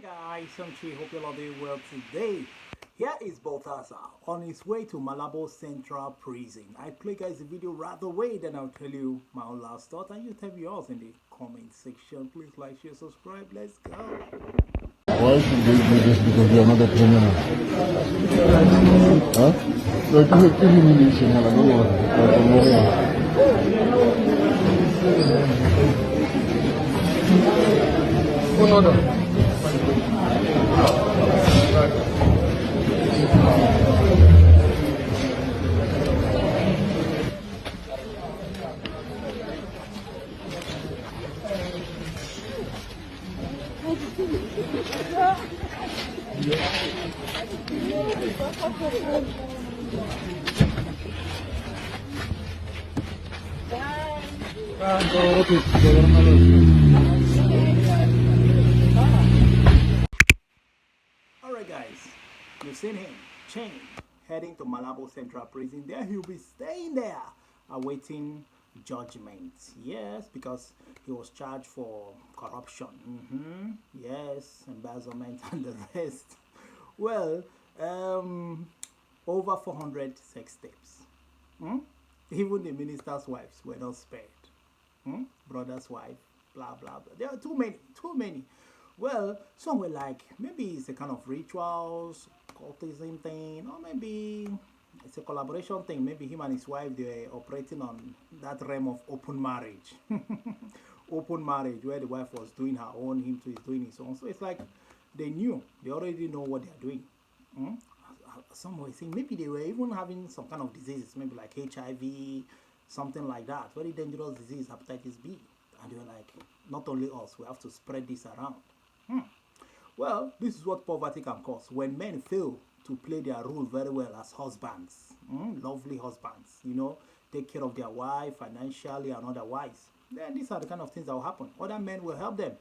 Guys, Sanchi, hope you're all doing well today. Here is Baltasar on his way to Malabo Central Prison. I play guys the video right away, then I'll tell you my own last thought and you tell me yours in the comment section. Please like, share, subscribe. Let's go. Why should they do this because you are not a criminal? Huh? Like elimination, I don't know. Alright guys, you've seen him, chained, heading to Malabo Central Prison. There he'll be staying there, awaiting judgment. Yes, because he was charged for corruption. Yes, embezzlement and the rest. Well, over 400 sex tapes. Even the minister's wives were not spared. Brother's wife, blah blah blah. There are too many. Well, some were like, maybe it's a kind of rituals, cultism thing, or maybe it's a collaboration thing. Maybe him and his wife, they were operating on that realm of open marriage. Open marriage, where the wife was doing her own, him too is doing his own. So it's like they already know what they're doing. Some were saying maybe they were even having some kind of diseases, maybe like HIV, something like that. Very dangerous disease, hepatitis B. And they were like, not only us, we have to spread this around. Well, this is what poverty can cause. When men fail to play their role very well as husbands, lovely husbands, take care of their wife financially and otherwise, then these are the kind of things that will happen. Other men will help them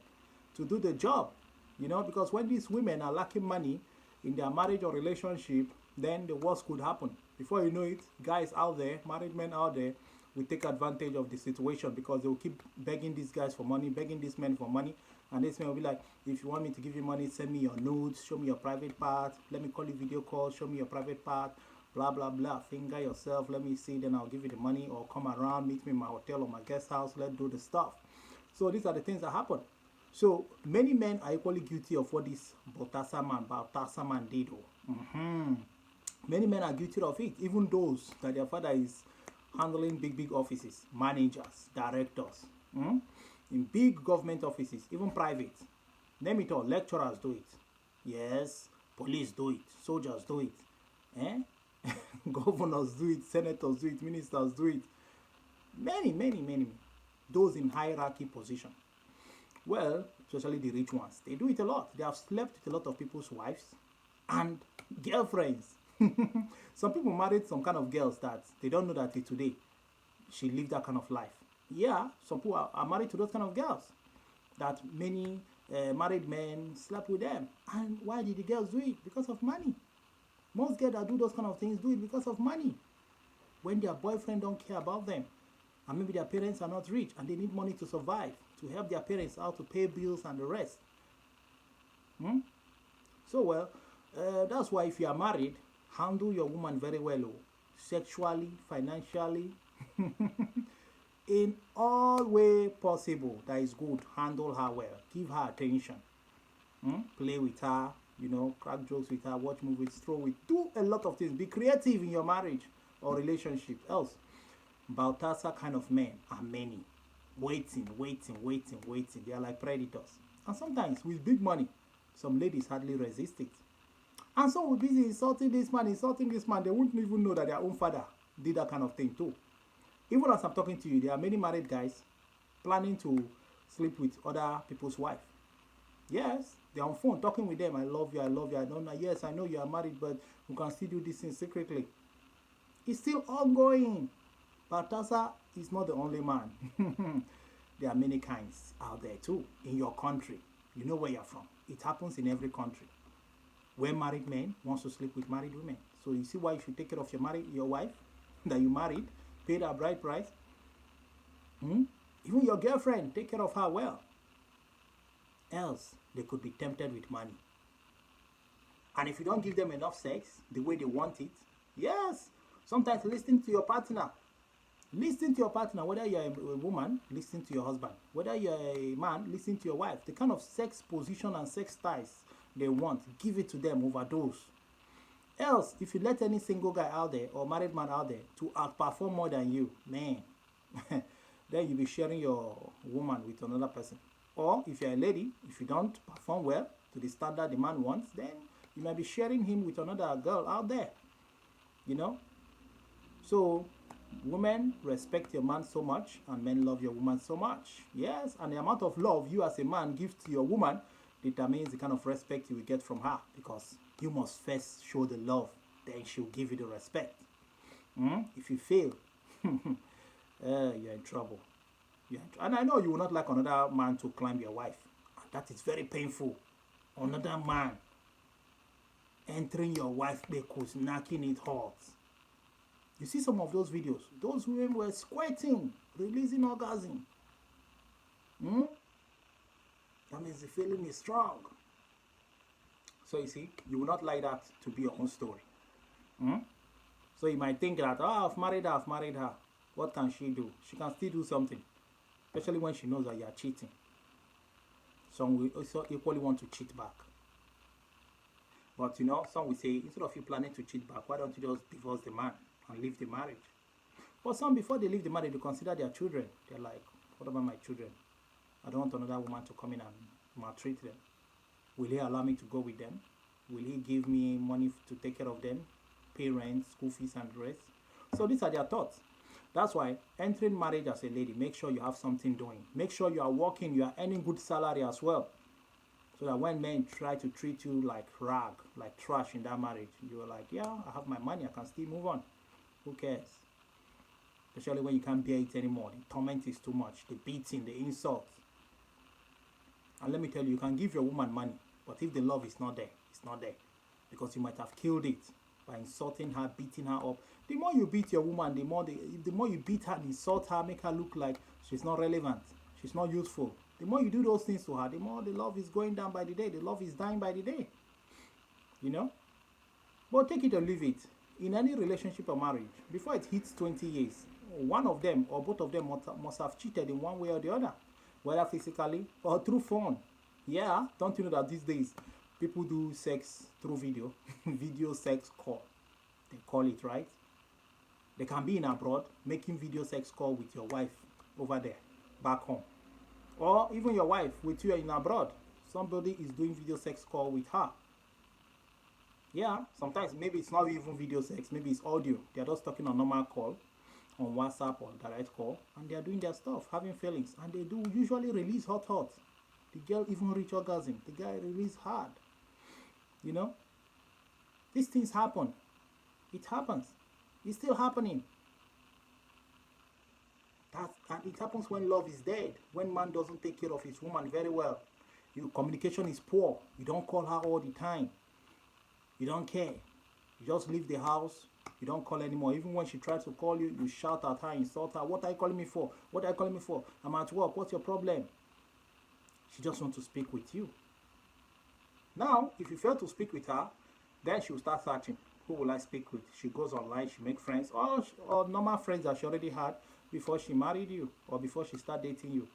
to do the job, because when these women are lacking money in their marriage or relationship, then the worst could happen. Before you know it, guys out there, married men out there, will take advantage of the situation because they will keep begging these guys for money, begging these men for money. And this man will be like, if you want me to give you money, send me your nudes, show me your private part, let me call you video call, show me your private part, blah, blah, blah, finger yourself, let me see, then I'll give you the money, or come around, meet me in my hotel or my guest house, let's do the stuff. So these are the things that happen. So many men are equally guilty of what this Baltasar man did. Many men are guilty of it, even those that their father is handling big offices, managers, directors, in big government offices, even private. Name it all. Lecturers do it. Yes, police do it. Soldiers do it. Governors do it. Senators do it. Ministers do it. Many. Those in hierarchy position. Well, especially the rich ones. They do it a lot. They have slept with a lot of people's wives and girlfriends. Some people married some kind of girls that they don't know that today she lived that kind of life. Yeah, some people are married to those kind of girls that many married men slept with them. And why did the girls do it? Because of money. Most girls that do those kind of things do it because of money. When their boyfriend don't care about them, and maybe their parents are not rich and they need money to survive, to help their parents out to pay bills and the rest. So well, that's why if you are married, handle your woman very well, sexually, financially, in all way possible that is good. Handle her well, give her attention, play with her, crack jokes with her, watch movies, throw with, do a lot of things. Be creative in your marriage or relationship. Else, Baltasar kind of men are many, waiting. They are like predators, and sometimes with big money, some ladies hardly resist it. And some will be busy insulting this man. They wouldn't even know that their own father did that kind of thing too. Even as I'm talking to you, there are many married guys planning to sleep with other people's wife. Yes, they're on phone talking with them. I love you. I don't know. Yes, I know you are married, but you can still do this thing secretly. It's still ongoing. Baltasar is not the only man. There are many kinds out there too. In your country, you know where you're from. It happens in every country. Where married men wants to sleep with married women. So you see why you should take care of your wife that you married, pay her bride price. Even your girlfriend, take care of her well. Else, they could be tempted with money. And if you don't give them enough sex the way they want it, yes, sometimes listen to your partner. Listen to your partner, whether you're a woman, listen to your husband. Whether you're a man, listen to your wife. The kind of sex position and sex styles they want, give it to them, overdose. Else, if you let any single guy out there or married man out there to outperform more than you, man, then you'll be sharing your woman with another person. Or if you're a lady, if you don't perform well to the standard the man wants, then you might be sharing him with another girl out there. You know? So, women respect your man so much, and men love your woman so much. Yes, and the amount of love you as a man give to your woman determines the kind of respect you will get from her, because you must first show the love, then she'll give you the respect. If you fail, you're in trouble. And I know you will not like another man to climb your wife. And that is very painful. Another man entering your wife's bekos, knocking it hard. You see some of those videos. Those women were squirting, releasing orgasm. That means the feeling is strong. So you see, you will not like that to be your own story. So you might think that, I've married her. What can she do? She can still do something. Especially when she knows that you are cheating. Some will also equally want to cheat back. But you know, some will say, instead of you planning to cheat back, why don't you just divorce the man and leave the marriage? But some, before they leave the marriage, they consider their children. They're like, what about my children? I don't want another woman to come in and maltreat them. Will he allow me to go with them? Will he give me money to take care of them? Pay rent, school fees, and the rest? So these are their thoughts. That's why entering marriage as a lady, make sure you have something doing. Make sure you are working, you are earning good salary as well. So that when men try to treat you like rag, like trash in that marriage, you're like, yeah, I have my money, I can still move on. Who cares? Especially when you can't bear it anymore. The torment is too much. The beating, the insults. And let me tell you, you can give your woman money, but if the love is not there, it's not there. Because you might have killed it by insulting her, beating her up. The more you beat your woman, the more you beat her and insult her, make her look like she's not relevant, she's not useful. The more you do those things to her, the more the love is going down by the day. The love is dying by the day. You know? But take it or leave it. In any relationship or marriage, before it hits 20 years, one of them or both of them must have cheated in one way or the other. Whether physically or through phone. Yeah, don't you know that these days people do sex through video, video sex call, they call it, right? They can be in abroad making video sex call with your wife over there, back home. Or even your wife with you in abroad. Somebody is doing video sex call with her. Yeah, sometimes maybe it's not even video sex, maybe it's audio. They're just talking on normal call, on WhatsApp or direct call, and they're doing their stuff, having feelings, and they do usually release hot. The girl even reach orgasm, the guy release hard. You know, these things happen. It happens. It's still happening. And it happens when love is dead, when man doesn't take care of his woman very well. Your communication is poor. You don't call her all the time. You don't care. You just leave the house. You don't call anymore. Even when she tries to call you, you shout at her, insult her. What are you calling me for? What are you calling me for? I'm at work. What's your problem? She just wants to speak with you. Now, if you fail to speak with her, then she'll start searching. Who will I speak with? She goes online, she makes friends, or normal friends that she already had before she married you, or before she started dating you.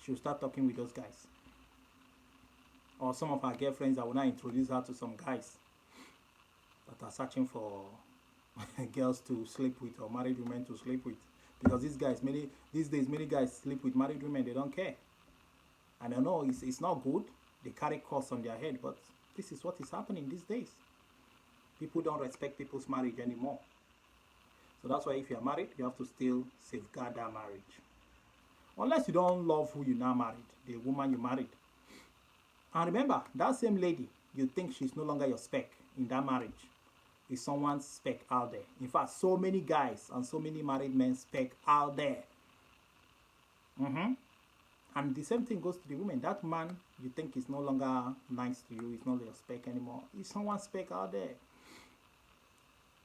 She'll start talking with those guys. Or some of her girlfriends that will now introduce her to some guys that are searching for girls to sleep with, or married women to sleep with. Because these days, many guys sleep with married women, they don't care. And I know it's not good, they carry costs on their head, but this is what is happening these days. People don't respect people's marriage anymore. So that's why if you're married, you have to still safeguard that marriage. Unless you don't love who you now married, the woman you married. And remember, that same lady, you think she's no longer your spec in that marriage, is someone's spec out there. In fact, so many guys and so many married men spec out there. And the same thing goes to the women. That man you think is no longer nice to you, is not your spec anymore, is someone's spec out there.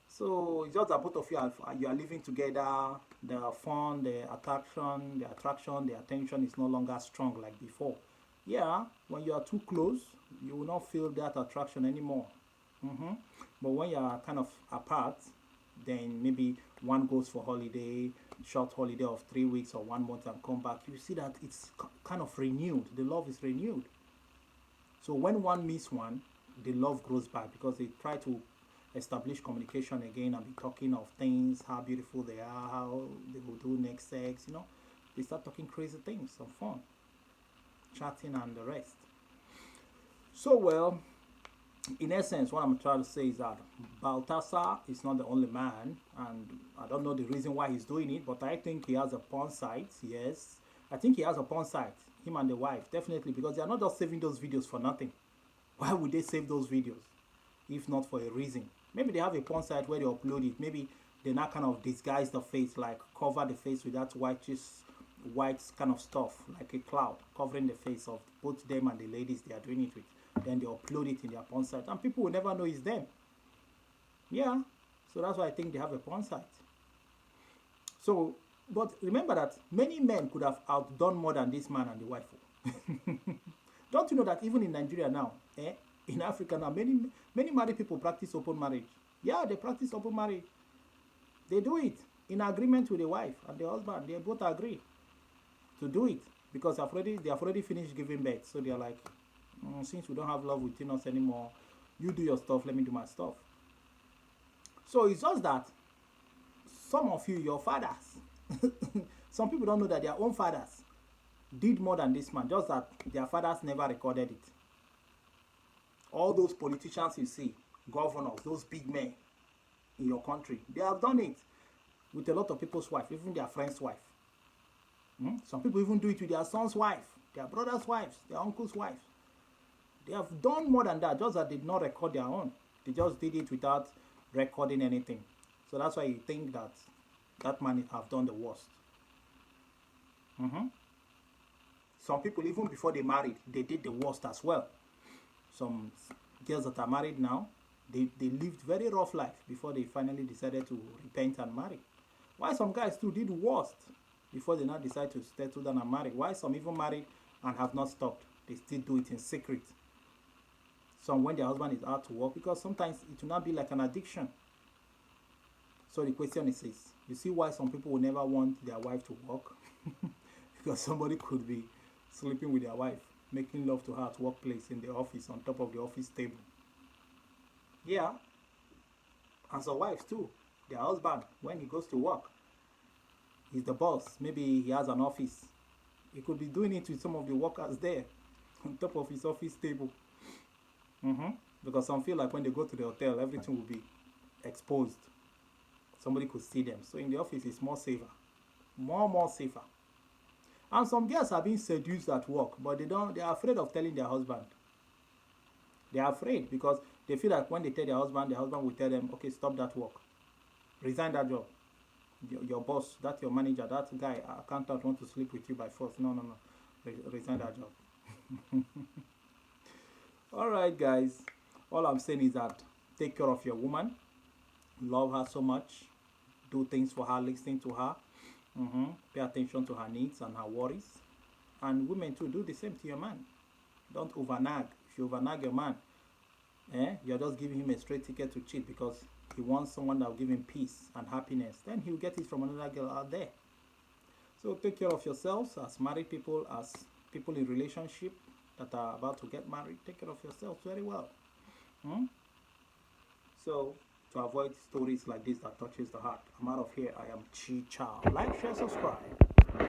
So it's just that both of you are living together. The fun, the attraction, the attention is no longer strong like before. Yeah, when you are too close, you will not feel that attraction anymore. But when you are kind of apart, then maybe one goes for holiday, short holiday of 3 weeks or 1 month, and come back, you see that it's kind of renewed. The love is renewed. So when one meets one, the love grows back because they try to establish communication again and be talking of things, how beautiful they are, how they will do next sex, you know. They start talking crazy things, some fun, chatting and the rest. So, well, in essence, what I'm trying to say is that Baltasar is not the only man, and I don't know the reason why he's doing it, but I think he has a porn site. Yes, I think he has a porn site, him and the wife, definitely, because they are not just saving those videos for nothing. Why would they save those videos if not for a reason? Maybe they have a porn site where they upload it. Maybe they now kind of disguise the face, like cover the face with that white kind of stuff, like a cloud covering the face of both them and the ladies they are doing it with. Then they upload it in their porn site, and people will never know it's them. Yeah, so that's why I think they have a porn site. So, but remember that many men could have outdone more than this man and the wife. Don't you know that even in Nigeria now, in Africa now, many married people practice open marriage. Yeah, they practice open marriage. They do it in agreement with the wife and the husband. They both agree to do it because they have already finished giving birth. So they are like, since we don't have love within us anymore, you do your stuff, let me do my stuff. So it's just that some of you, your fathers, some people don't know that their own fathers did more than this man, just that their fathers never recorded it. All those politicians you see, governors, those big men in your country, they have done it with a lot of people's wife, even their friend's wife. Some people even do it with their son's wife, their brother's wives, their uncle's wives. They have done more than that, just that they did not record their own. They just did it without recording anything. So that's why you think that that man have done the worst. Some people, even before they married, they did the worst as well. Some girls that are married now, they lived very rough life before they finally decided to repent and marry. Why some guys too did worst before they now decide to settle down and marry. Why some even married and have not stopped. They still do it in secret. Some when their husband is out to work, because sometimes it will not be like an addiction. So the question is this: you see why some people will never want their wife to work? Because somebody could be sleeping with their wife, making love to her at workplace, in the office, on top of the office table. Yeah. And some wives too. Their husband, when he goes to work, he's the boss. Maybe he has an office. He could be doing it with some of the workers there, on top of his office table. Because some feel like when they go to the hotel, everything will be exposed. Somebody could see them. So in the office, it's more safer. More safer. And some girls are being seduced at work, but they are afraid of telling their husband. They are afraid because they feel like when they tell their husband will tell them, okay, stop that work. Resign that job. Your boss, that's your manager, that guy, accountant wants to sleep with you by force. No. Resign that job. Alright guys, all I'm saying is that take care of your woman. Love her so much. Do things for her, listen to her. Pay attention to her needs and her worries. And women too, do the same to your man. Don't overnag. If you overnag your man, you're just giving him a straight ticket to cheat because he wants someone that will give him peace and happiness. Then he'll get it from another girl out there. So take care of yourselves as married people, as people in relationship that are about to get married. Take care of yourselves very well. So to avoid stories like this that touches the heart, I'm out of here. I am Chi Chow. Like, share, subscribe.